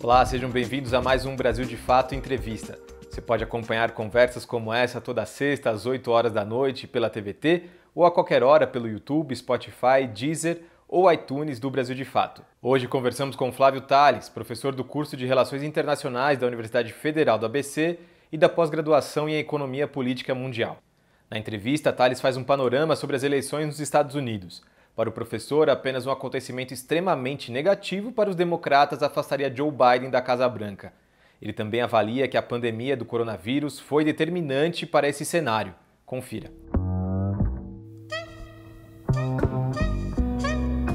Olá, sejam bem-vindos a mais um Brasil de Fato Entrevista. Você pode acompanhar conversas como essa toda sexta às 8 horas da noite pela TVT ou a qualquer hora pelo YouTube, Spotify, Deezer ou iTunes do Brasil de Fato. Hoje conversamos com Flávio Tales, professor do curso de Relações Internacionais da Universidade Federal do ABC e da pós-graduação em Economia Política Mundial. Na entrevista, Tales faz um panorama sobre as eleições nos Estados Unidos. Para o professor, apenas um acontecimento extremamente negativo para os democratas afastaria Joe Biden da Casa Branca. Ele também avalia que a pandemia do coronavírus foi determinante para esse cenário. Confira.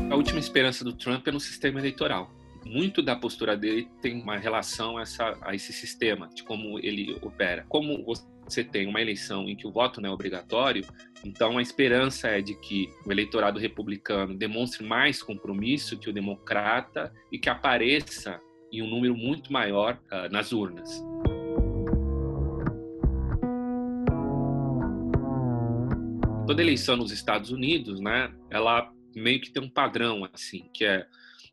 A última esperança do Trump é no sistema eleitoral. Muito da postura dele tem uma relação a esse sistema, de como ele opera. Como você tem uma eleição em que o voto não é obrigatório, então a esperança é de que o eleitorado republicano demonstre mais compromisso que o democrata e que apareça em um número muito maior nas urnas. Toda eleição nos Estados Unidos, né, ela meio que tem um padrão, assim, que é,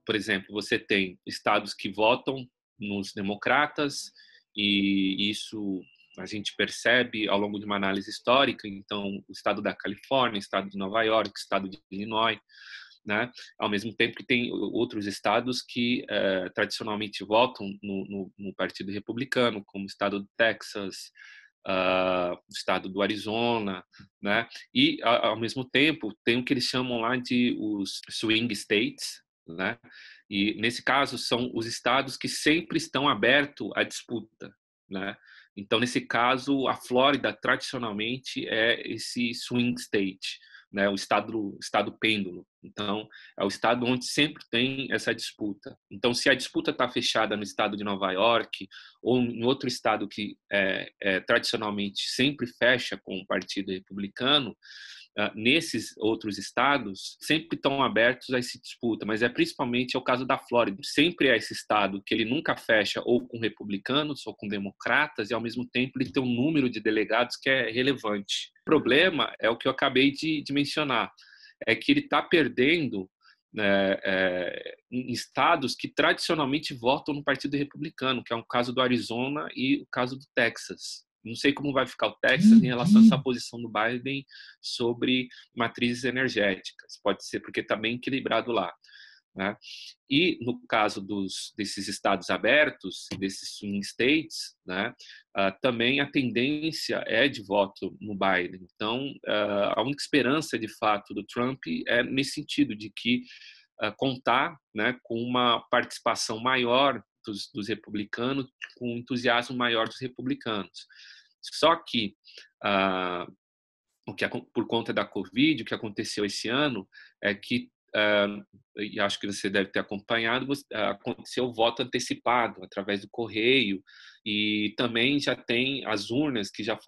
por exemplo, você tem estados que votam nos democratas, e isso a gente percebe ao longo de uma análise histórica. Então, o estado da Califórnia, o estado de Nova York, o estado de Illinois, né? Ao mesmo tempo que tem outros estados que tradicionalmente votam no Partido Republicano, como o estado do Texas, o estado do Arizona, né? E, ao mesmo tempo, tem o que eles chamam lá de os swing states, né? E, nesse caso, são os estados que sempre estão abertos à disputa, né? Então, nesse caso, a Flórida, tradicionalmente, é esse swing state, né? O estado pêndulo. Então, é o estado onde sempre tem essa disputa. Então, se a disputa está fechada no estado de Nova York ou em outro estado que tradicionalmente sempre fecha com o Partido Republicano, nesses outros estados sempre estão abertos a essa disputa, mas principalmente o caso da Flórida. Sempre é esse estado que ele nunca fecha ou com republicanos ou com democratas, e ao mesmo tempo ele tem um número de delegados que é relevante. O problema é o que eu acabei de mencionar, é que ele está perdendo em estados que tradicionalmente votam no Partido Republicano, que é o caso do Arizona e o caso do Texas. Não sei como vai ficar o Texas em relação a essa posição do Biden sobre matrizes energéticas. Pode ser porque está bem equilibrado lá, né? E no caso desses estados abertos, desses swing states, né, também a tendência é de voto no Biden. Então, a única esperança, de fato, do Trump é nesse sentido, de que contar, né, com uma participação maior dos republicanos, com um entusiasmo maior dos republicanos. Só que, por conta da Covid, o que aconteceu esse ano é que, e acho que você deve ter acompanhado, aconteceu o voto antecipado através do correio, e também já tem as urnas que já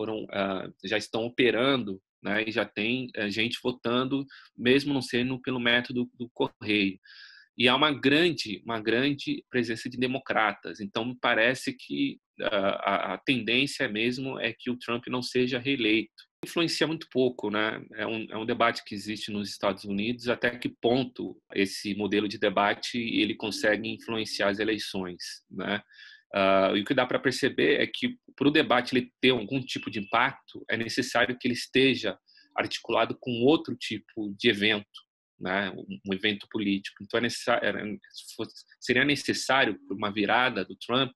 estão operando, né, e já tem gente votando, mesmo não sendo pelo método do correio. E há uma grande presença de democratas. Então, me parece que a tendência mesmo é que o Trump não seja reeleito. Influencia muito pouco, né? É um debate que existe nos Estados Unidos. Até que ponto esse modelo de debate ele consegue influenciar as eleições, né? E o que dá para perceber é que, para o debate ele ter algum tipo de impacto, é necessário que ele esteja articulado com outro tipo de evento, né, um evento político. Então, seria necessário, por uma virada do Trump,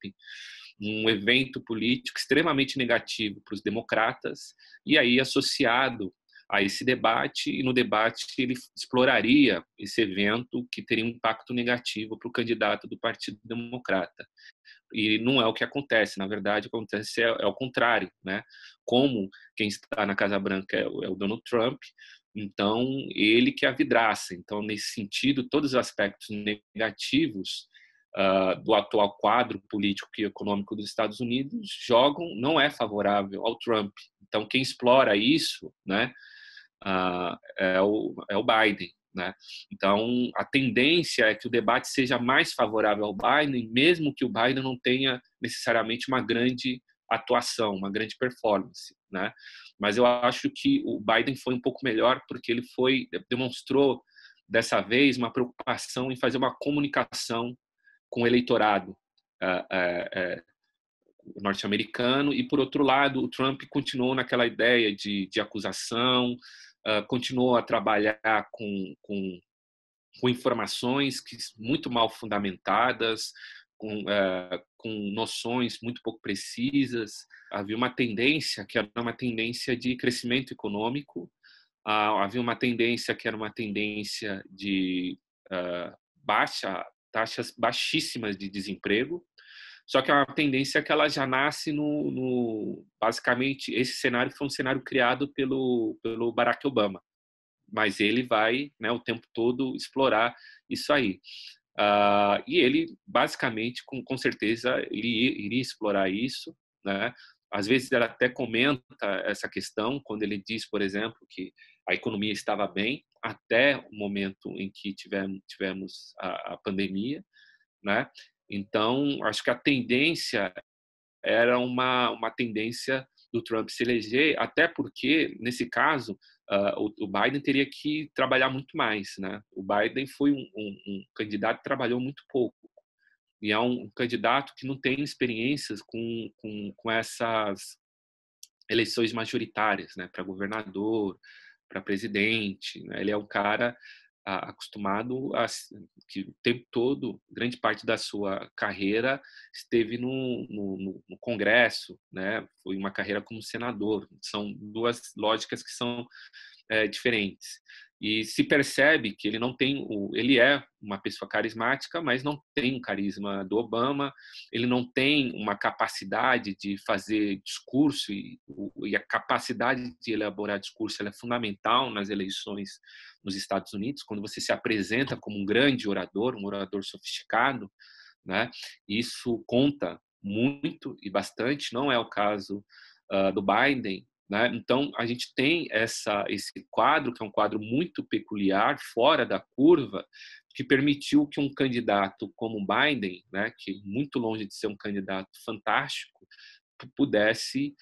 um evento político extremamente negativo para os democratas, e aí associado a esse debate, e no debate ele exploraria esse evento que teria um impacto negativo para o candidato do Partido Democrata. E não é o que acontece. Na verdade, o que acontece é o contrário, né? Como quem está na Casa Branca é o Donald Trump, então ele que é a vidraça. Então, nesse sentido, todos os aspectos negativos do atual quadro político e econômico dos Estados Unidos não é favorável ao Trump. Então, quem explora isso, né, é o Biden, né? Então, a tendência é que o debate seja mais favorável ao Biden, mesmo que o Biden não tenha necessariamente uma grande atuação, uma grande performance, né? Mas eu acho que o Biden foi um pouco melhor porque ele demonstrou dessa vez uma preocupação em fazer uma comunicação com o eleitorado, norte-americano, e, por outro lado, o Trump continuou naquela ideia de acusação, continuou a trabalhar com informações muito mal fundamentadas, com noções muito pouco precisas. Havia uma tendência que era uma tendência de crescimento econômico, havia uma tendência que era uma tendência de taxas baixíssimas de desemprego, só que é uma tendência que ela já nasce basicamente, esse cenário foi um cenário criado pelo Barack Obama, mas ele vai, né, o tempo todo explorar isso aí. E ele, basicamente, com certeza, ele iria explorar isso, né? Às vezes ele até comenta essa questão quando ele diz, por exemplo, que a economia estava bem até o momento em que tivemos a pandemia, né? Então, acho que a tendência era uma tendência do Trump se eleger, até porque, nesse caso, o Biden teria que trabalhar muito mais, né? O Biden foi um candidato que trabalhou muito pouco, e é um candidato que não tem experiências com essas eleições majoritárias, né? Para governador, para presidente, né? Ele é um cara acostumado que o tempo todo, grande parte da sua carreira esteve no Congresso, né? Foi uma carreira como senador. São duas lógicas que são diferentes. E se percebe que ele não tem ele é uma pessoa carismática, mas não tem o carisma do Obama, ele não tem uma capacidade de fazer discurso, e a capacidade de elaborar discurso ela é fundamental nas eleições nos Estados Unidos, quando você se apresenta como um grande orador, um orador sofisticado, né? Isso conta muito e bastante. Não é o caso do Biden, né? Então, a gente tem esse quadro, que é um quadro muito peculiar, fora da curva, que permitiu que um candidato como Biden, né, que muito longe de ser um candidato fantástico, pudesse,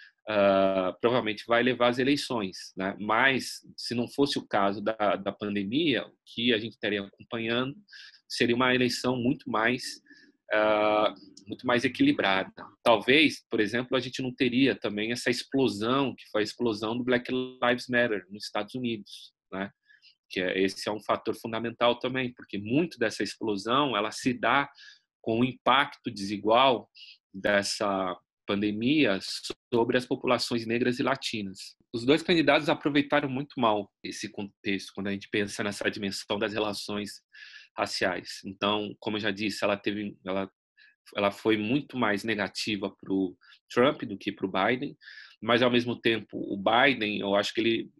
provavelmente vai levar as eleições, né? Mas, se não fosse o caso da pandemia, o que a gente estaria acompanhando seria uma eleição muito mais equilibrada. Talvez, por exemplo, a gente não teria também essa explosão, que foi a explosão do Black Lives Matter nos Estados Unidos, né? Esse é um fator fundamental também, porque muito dessa explosão ela se dá com o impacto desigual dessa pandemia sobre as populações negras e latinas. Os dois candidatos aproveitaram muito mal esse contexto, quando a gente pensa nessa dimensão das relações raciais. Então, como eu já disse, ela foi muito mais negativa para o Trump do que para o Biden, mas, ao mesmo tempo, o Biden, eu acho que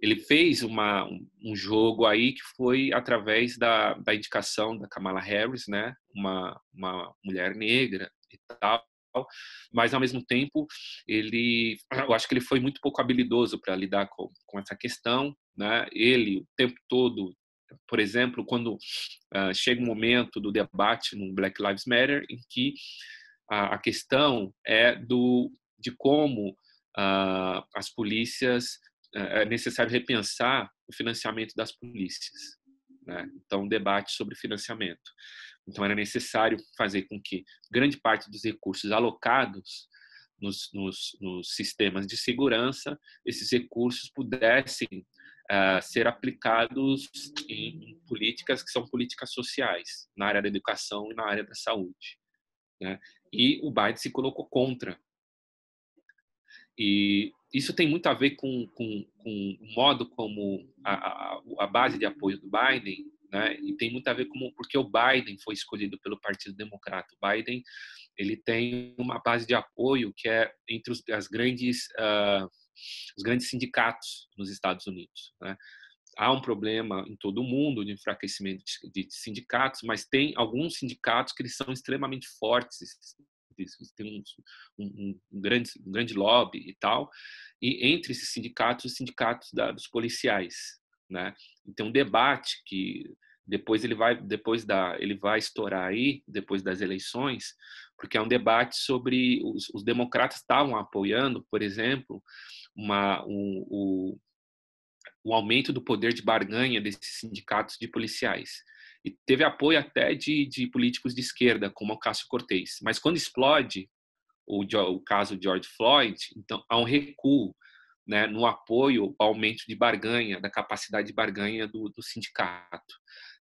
ele fez um jogo aí que foi através da indicação da Kamala Harris, né? Uma mulher negra e tal, mas, ao mesmo tempo, eu acho que ele foi muito pouco habilidoso para lidar com essa questão, né? Ele, o tempo todo, por exemplo, quando chega um momento do debate no Black Lives Matter em que a questão é de como as polícias, é necessário repensar o financiamento das polícias, né? Então, um debate sobre financiamento. Então, era necessário fazer com que grande parte dos recursos alocados nos sistemas de segurança, esses recursos pudessem ser aplicados em políticas que são políticas sociais, na área da educação e na área da saúde, né? E o Biden se colocou contra. E isso tem muito a ver com o modo como a base de apoio do Biden, né? E tem muito a ver porque o Biden foi escolhido pelo Partido Democrata. O Biden ele tem uma base de apoio que é entre os grandes sindicatos nos Estados Unidos, né? Há um problema em todo o mundo de enfraquecimento de sindicatos, mas tem alguns sindicatos que eles são extremamente fortes, tem um grande lobby e tal, e entre esses sindicatos, os sindicatos dos policiais, né? Então, um debate que depois ele vai estourar aí, depois das eleições, porque é um debate sobre os democratas estavam apoiando, por exemplo, o aumento do poder de barganha desses sindicatos de policiais. e teve apoio até de políticos de esquerda, como o Cássio Cortez. Mas quando explode o caso de George Floyd, então há um recuo, né, no apoio ao aumento de barganha, da capacidade de barganha do sindicato.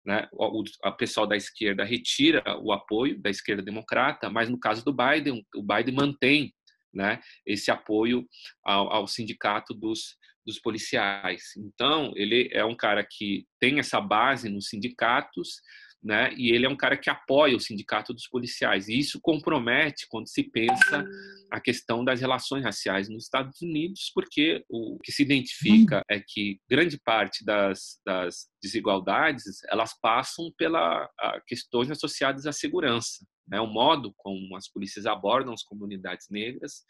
Né? O pessoal da esquerda retira o apoio da esquerda democrata, mas no caso do Biden, o Biden mantém, né, esse apoio ao sindicato dos policiais. Então, ele é um cara que tem essa base nos sindicatos, né, e ele é um cara que apoia o sindicato dos policiais. E isso compromete quando se pensa a questão das relações raciais nos Estados Unidos, porque o que se identifica é que grande parte das desigualdades elas passam pela questões associadas à segurança, né? O modo como as polícias abordam as comunidades negras.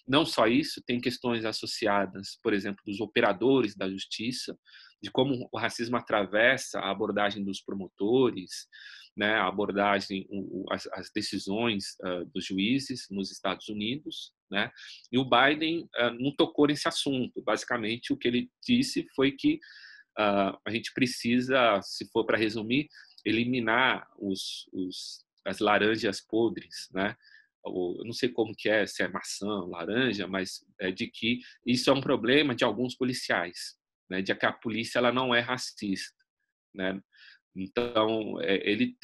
Não só isso, tem questões associadas, por exemplo, dos operadores da justiça, de como o racismo atravessa a abordagem dos promotores, né, a abordagem, as decisões dos juízes nos Estados Unidos, né? E o Biden não tocou nesse assunto. Basicamente, o que ele disse foi que a gente precisa, se for para resumir, eliminar as laranjas podres, né? Eu não sei como que é, se é maçã, laranja, mas é de que isso é um problema de alguns policiais, né? De que a polícia ela não é racista, né? Então ele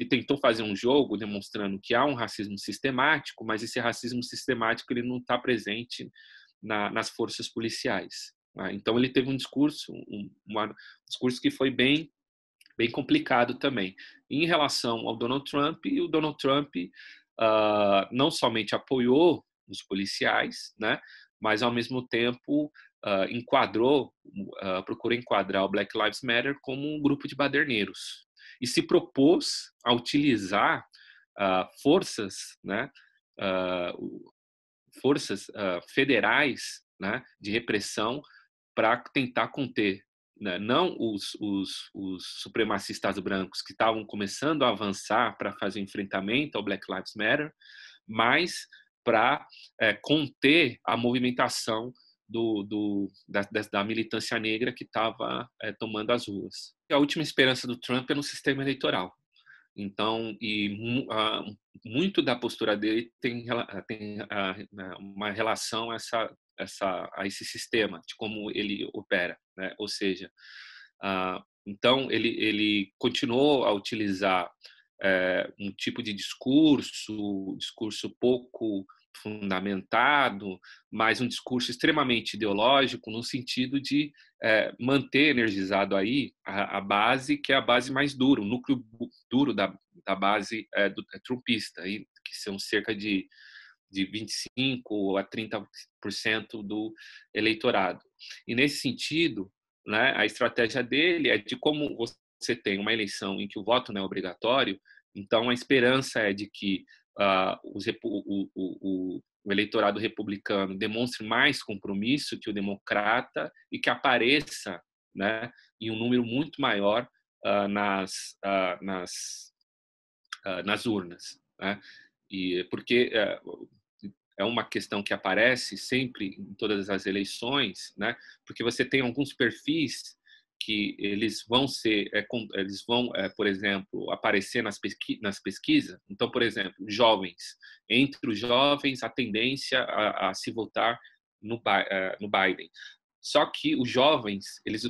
tentou fazer um jogo demonstrando que há um racismo sistemático, mas esse racismo sistemático ele não está presente nas forças policiais. Né? Então ele teve um discurso, discurso que foi bem complicado também. Em relação ao Donald Trump, o Donald Trump não somente apoiou os policiais, né, mas ao mesmo tempo procurou enquadrar o Black Lives Matter como um grupo de baderneiros e se propôs a utilizar forças, né, forças federais, né, de repressão para tentar conter, né, não os supremacistas brancos que estavam começando a avançar para fazer enfrentamento ao Black Lives Matter, mas para conter a movimentação da militância negra que estava tomando as ruas. A última esperança do Trump é no sistema eleitoral. Então, muito da postura dele tem uma relação a esse sistema, de como ele opera, né? Ou seja, então ele continuou a utilizar um tipo de discurso pouco fundamentado, mas um discurso extremamente ideológico no sentido de manter energizado aí a base, que é a base mais dura, o núcleo duro da base trumpista, que são cerca de 25% a 30% do eleitorado. E nesse sentido, né, a estratégia dele é de como você tem uma eleição em que o voto não é obrigatório, então a esperança é de que o eleitorado republicano demonstre mais compromisso que o democrata e que apareça, né, em um número muito maior nas urnas, né? E porque é uma questão que aparece sempre em todas as eleições, né? Porque você tem alguns perfis que eles vão por exemplo, aparecer nas pesquisas. Então, por exemplo, jovens. Entre os jovens, a tendência a se votar no Biden. Só que os jovens, eles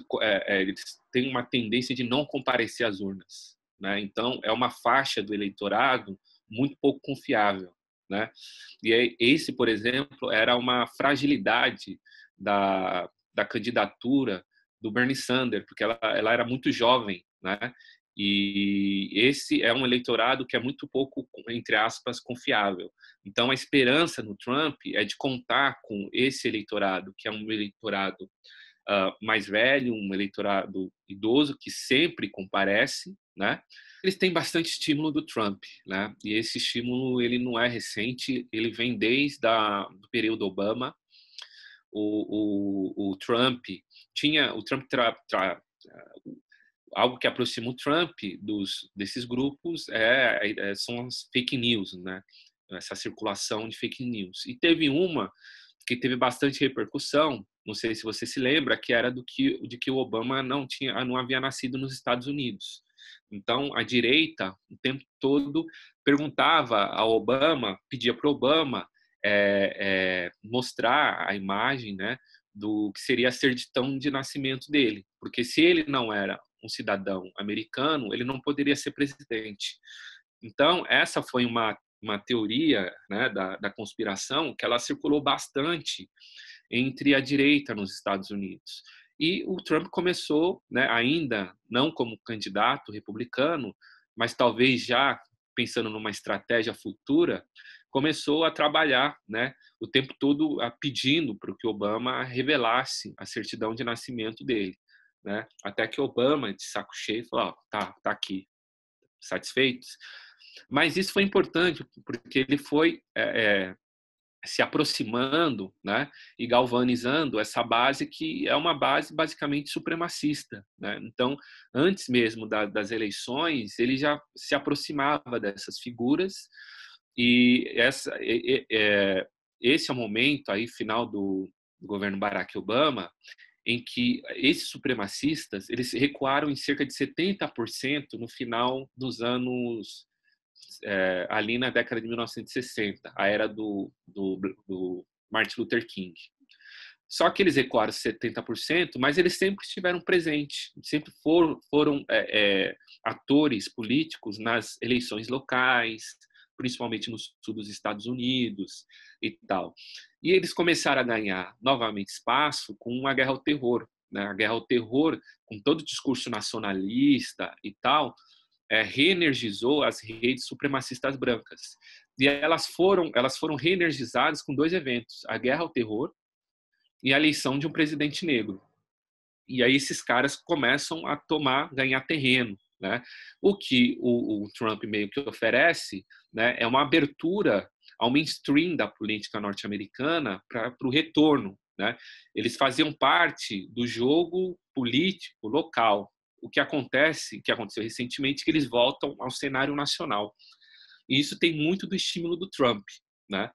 têm uma tendência de não comparecer às urnas, né? Então, é uma faixa do eleitorado muito pouco confiável, né? E esse, por exemplo, era uma fragilidade da candidatura do Bernie Sanders, porque ela era muito jovem, né? E esse é um eleitorado que é muito pouco, entre aspas, confiável. Então, a esperança no Trump é de contar com esse eleitorado, que é um eleitorado mais velho, um eleitorado idoso que sempre comparece, né? Eles têm bastante estímulo do Trump, né? E esse estímulo ele não é recente, ele vem desde do período Obama. O Trump algo que aproxima o Trump desses grupos são as fake news, né? Essa circulação de fake news. E teve uma que teve bastante repercussão, não sei se você se lembra, que era de que o Obama não havia nascido nos Estados Unidos. Então, a direita, o tempo todo, perguntava ao Obama, pedia para o Obama mostrar a imagem, né, do que seria a certidão de nascimento dele. Porque se ele não era um cidadão americano, ele não poderia ser presidente. Então, essa foi uma teoria, né, da conspiração que ela circulou bastante entre a direita nos Estados Unidos. E o Trump começou, né, ainda não como candidato republicano, mas talvez já pensando numa estratégia futura, começou a trabalhar, né, o tempo todo pedindo para que Obama revelasse a certidão de nascimento dele, né? Até que Obama, de saco cheio, falou: oh, tá aqui, satisfeitos? Mas isso foi importante porque ele foi se aproximando, né, e galvanizando essa base que é uma base basicamente supremacista, né? Então, antes mesmo das eleições, ele já se aproximava dessas figuras e esse é o momento aí final do governo Barack Obama em que esses supremacistas eles recuaram em cerca de 70% no final dos anos ali na década de 1960, a era do Martin Luther King. Só que eles recuaram 70%, mas eles sempre estiveram presentes, sempre foram atores políticos nas eleições locais, principalmente no sul dos Estados Unidos e tal. E eles começaram a ganhar novamente espaço com a guerra ao terror, né? A guerra ao terror, com todo o discurso nacionalista e tal, reenergizou as redes supremacistas brancas. E elas foram reenergizadas com dois eventos: a guerra ao terror e a eleição de um presidente negro. E aí esses caras começam a ganhar terreno, né? O que o Trump meio que oferece, né, é uma abertura ao mainstream da política norte-americana para o retorno, né? Eles faziam parte do jogo político local. O que aconteceu recentemente, que eles voltam ao cenário nacional. E isso tem muito do estímulo do Trump, né?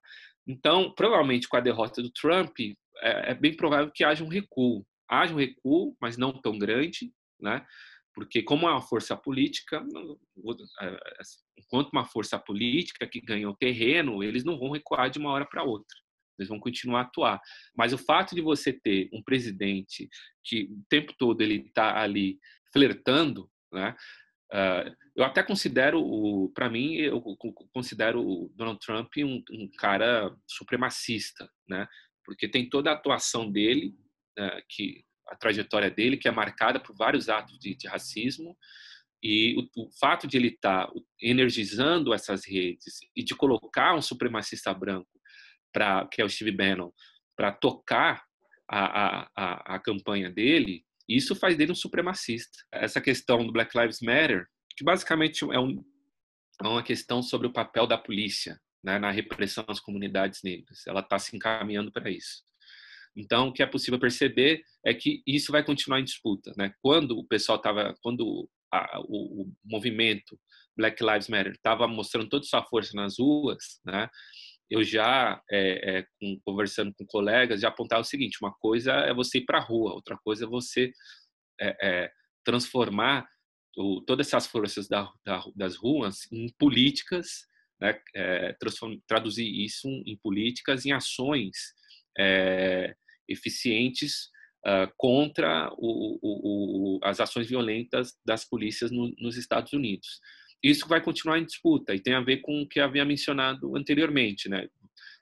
Então, provavelmente com a derrota do Trump, é bem provável que haja um recuo. Haja um recuo, mas não tão grande, né? Porque como é uma força política, enquanto uma força política que ganhou terreno, eles não vão recuar de uma hora para outra. Eles vão continuar a atuar. Mas o fato de você ter um presidente que o tempo todo ele está ali flertando, né? Eu até considero, para mim, eu considero o Donald Trump um cara supremacista, né? Porque tem toda a atuação dele, a trajetória dele, que é marcada por vários atos de racismo, e o fato de ele estar energizando essas redes e de colocar um supremacista branco, que é o Steve Bannon, para tocar a campanha dele, isso faz dele um supremacista. Essa questão do Black Lives Matter, que basicamente é uma questão sobre o papel da polícia, né, na repressão às comunidades negras. Ela está se encaminhando para isso. Então, o que é possível perceber é que isso vai continuar em disputa, né? Quando o movimento Black Lives Matter estava mostrando toda a sua força nas ruas, né? Eu já, conversando com colegas, já apontava o seguinte: uma coisa é você ir para a rua, outra coisa é você transformar todas essas forças das ruas em políticas, né? Traduzir isso em políticas, em ações eficientes contra as ações violentas das polícias nos Estados Unidos. Isso vai continuar em disputa e tem a ver com o que eu havia mencionado anteriormente, né?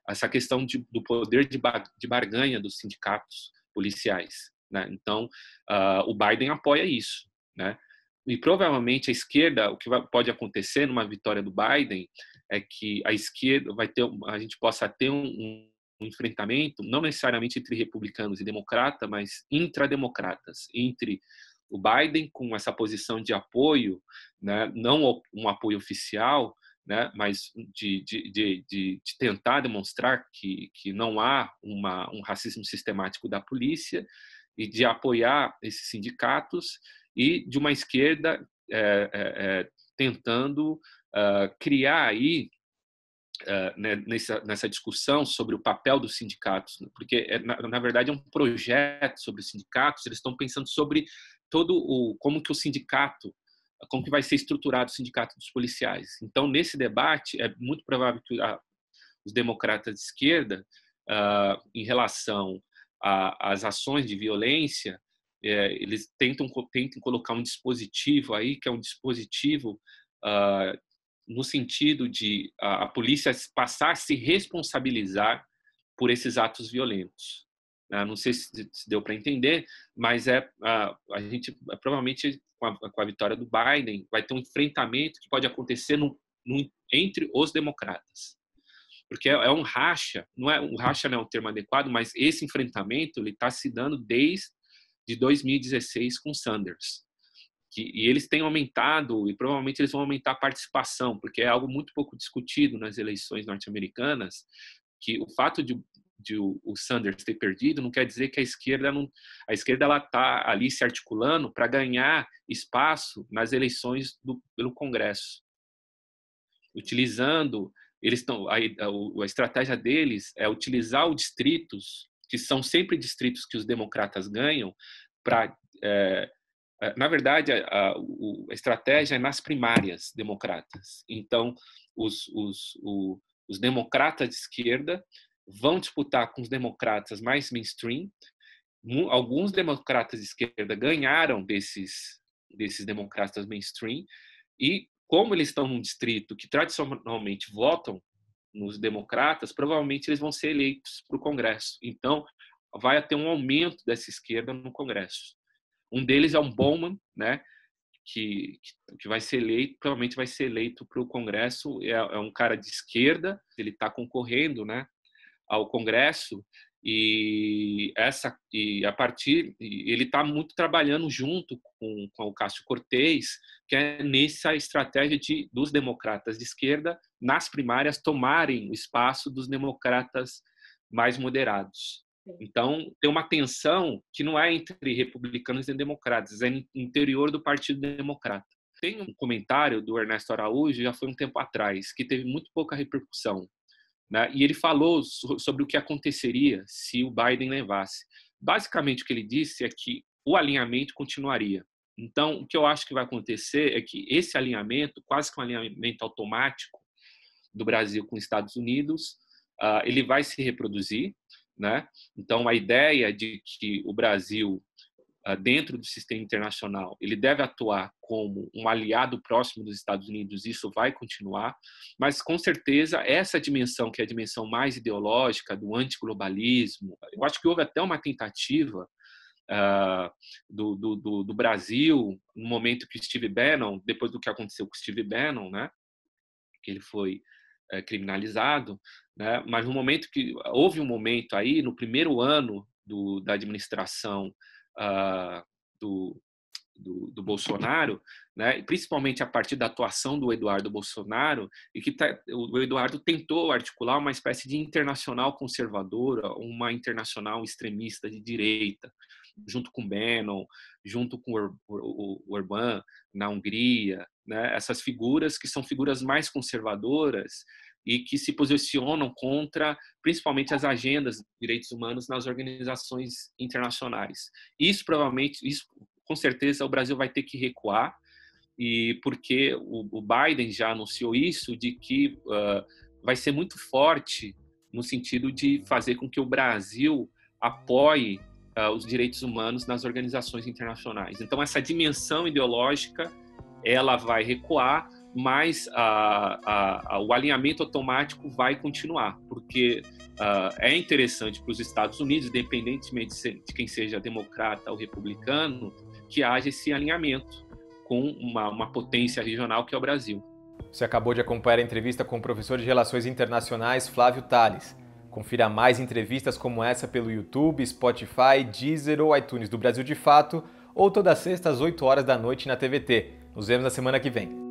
Essa questão do poder de barganha dos sindicatos policiais, né? Então, o Biden apoia isso, né? E provavelmente a esquerda, o que pode acontecer numa vitória do Biden é que a esquerda a gente possa ter um enfrentamento, não necessariamente entre republicanos e democratas, mas intrademocratas, entre o Biden com essa posição de apoio, né, não um apoio oficial, né, mas de tentar demonstrar que não há um racismo sistemático da polícia e de apoiar esses sindicatos, e de uma esquerda tentando criar aí nessa discussão sobre o papel dos sindicatos, porque na verdade é um projeto sobre os sindicatos. Eles estão pensando sobre como que o sindicato como que vai ser estruturado o sindicato dos policiais. Então, nesse debate, é muito provável que os democratas de esquerda, em relação às ações de violência, eles tentem colocar um dispositivo aí, que é um dispositivo no sentido de a polícia passar a se responsabilizar por esses atos violentos. Não sei se deu para entender, mas a gente provavelmente com a vitória do Biden vai ter um enfrentamento que pode acontecer entre os democratas, porque é um racha, não é um racha, não é um termo adequado, mas esse enfrentamento ele está se dando desde 2016 com Sanders, e eles têm aumentado e provavelmente eles vão aumentar a participação, porque é algo muito pouco discutido nas eleições norte-americanas, que o fato de o Sanders ter perdido não quer dizer que a esquerda ela está ali se articulando para ganhar espaço nas eleições pelo Congresso, utilizando a estratégia deles é utilizar os distritos que são sempre distritos que os democratas ganham para na verdade a estratégia é nas primárias democratas. Então os democratas de esquerda vão disputar com os democratas mais mainstream. Alguns democratas de esquerda ganharam desses democratas mainstream, e como eles estão num distrito que tradicionalmente votam nos democratas, provavelmente eles vão ser eleitos para o Congresso. Então, vai ter um aumento dessa esquerda no Congresso. Um deles é um Bowman, né, que vai ser eleito, provavelmente vai ser eleito para o Congresso. É um cara de esquerda, ele está concorrendo, né, ao Congresso, e a partir ele está muito trabalhando junto com o Cássio Cortez, que é nessa estratégia dos democratas de esquerda nas primárias tomarem o espaço dos democratas mais moderados. Então tem uma tensão que não é entre republicanos e democratas, é no interior do Partido Democrata. Tem um comentário do Ernesto Araújo, já foi um tempo atrás, que teve muito pouca repercussão, né? E ele falou sobre o que aconteceria se o Biden levasse. Basicamente, o que ele disse é que o alinhamento continuaria. Então, o que eu acho que vai acontecer é que esse alinhamento, quase que um alinhamento automático do Brasil com os Estados Unidos, ele vai se reproduzir, né? Então, a ideia de que o Brasil, dentro do sistema internacional, ele deve atuar como um aliado próximo dos Estados Unidos, isso vai continuar, mas com certeza essa dimensão, que é a dimensão mais ideológica do antiglobalismo, eu acho que houve até uma tentativa do Brasil, no momento que Steve Bannon, depois do que aconteceu com Steve Bannon, né, que ele foi criminalizado, né, mas no momento que houve um momento aí, no primeiro ano da administração do Bolsonaro, né, principalmente a partir da atuação do Eduardo Bolsonaro, e que o Eduardo tentou articular uma espécie de internacional conservadora, uma internacional extremista de direita, junto com Bannon, junto com o Orbán na Hungria, né, essas figuras que são figuras mais conservadoras e que se posicionam contra, principalmente, as agendas de direitos humanos nas organizações internacionais. Isso, com certeza, o Brasil vai ter que recuar, e porque o Biden já anunciou isso, de que vai ser muito forte no sentido de fazer com que o Brasil apoie os direitos humanos nas organizações internacionais. Então, essa dimensão ideológica, ela vai recuar, mas o alinhamento automático vai continuar, porque é interessante para os Estados Unidos, independentemente de quem seja democrata ou republicano, que haja esse alinhamento com uma potência regional que é o Brasil. Você acabou de acompanhar a entrevista com o professor de Relações Internacionais, Flávio Tales. Confira mais entrevistas como essa pelo YouTube, Spotify, Deezer ou iTunes do Brasil de Fato, ou toda sexta às 8 horas da noite na TVT. Nos vemos na semana que vem.